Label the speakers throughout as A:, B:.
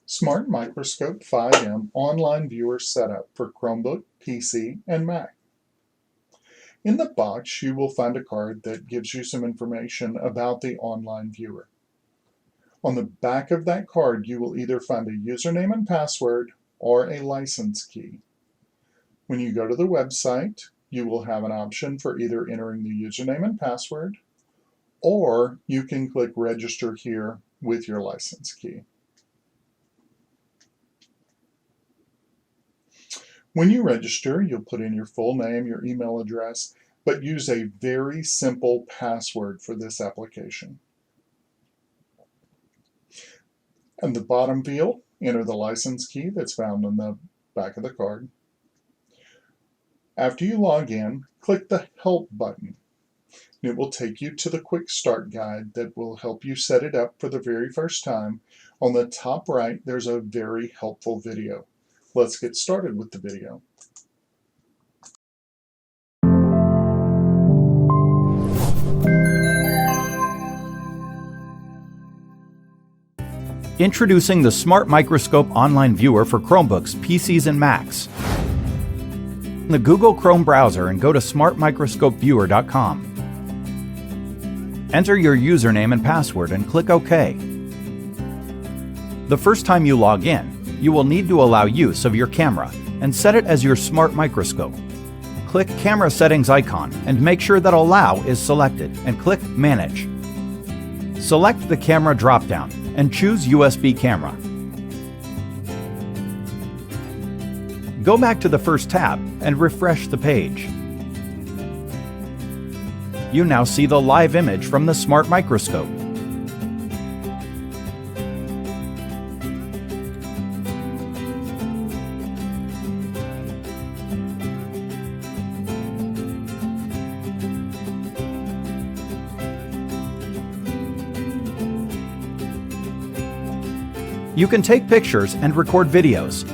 A: SmartMicroScope 5M Online Viewer Setup for Chromebook, PC, and Mac. In the box, you will find a card that gives you some information about the online viewer. On the back of that card, you will either find a username and password or a license key. When you go to the website, you will have an option for either entering the username and password, or you can click Register here with your license key. When you register, you'll put in your full name, your email address, but use a very simple password for this application. In the bottom field, enter the license key that's found on the back of the card. After you log in, click the Help button. It will take you to the Quick Start Guide that will help you set it up for the very first time. On the top right, there's a very helpful video. Let's get started with the video.
B: Introducing the SmartMicroScope Online Viewer for Chromebooks, PCs, and Macs. In the Google Chrome browser and go to smartmicroscopeviewer.com. Enter your username and password and click OK. The first time you log in, you will need to allow use of your camera and set it as your smart microscope. Click Camera Settings icon and make sure that Allow is selected and click Manage. Select the camera drop-down and choose USB camera. Go back to the first tab and refresh the page. You now see the live image from the smart microscope. You can take pictures and record videos.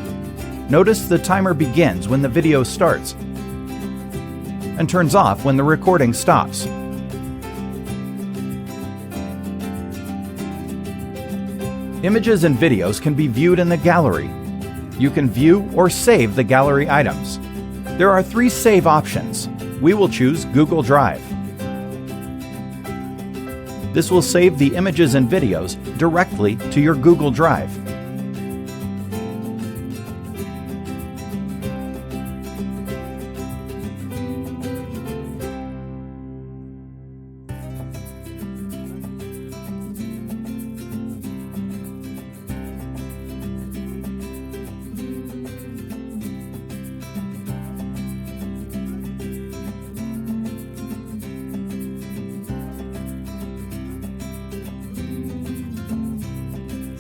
B: Notice the timer begins when the video starts and turns off when the recording stops. Images and videos can be viewed in the gallery. You can view or save the gallery items. There are 3 save options. We will choose Google Drive. This will save the images and videos directly to your Google Drive.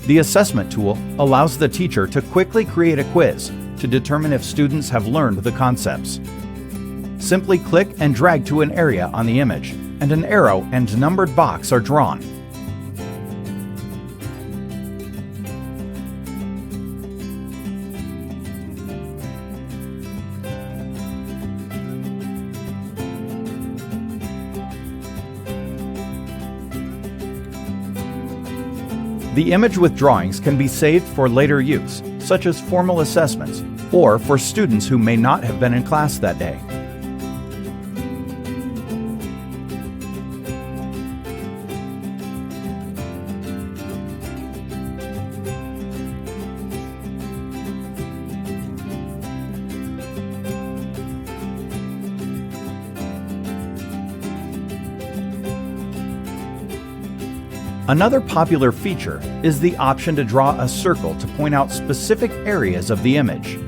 B: The assessment tool allows the teacher to quickly create a quiz to determine if students have learned the concepts. Simply click and drag to an area on the image, and an arrow and numbered box are drawn. The image with drawings can be saved for later use, such as formal assessments, or for students who may not have been in class that day. Another popular feature is the option to draw a circle to point out specific areas of the image.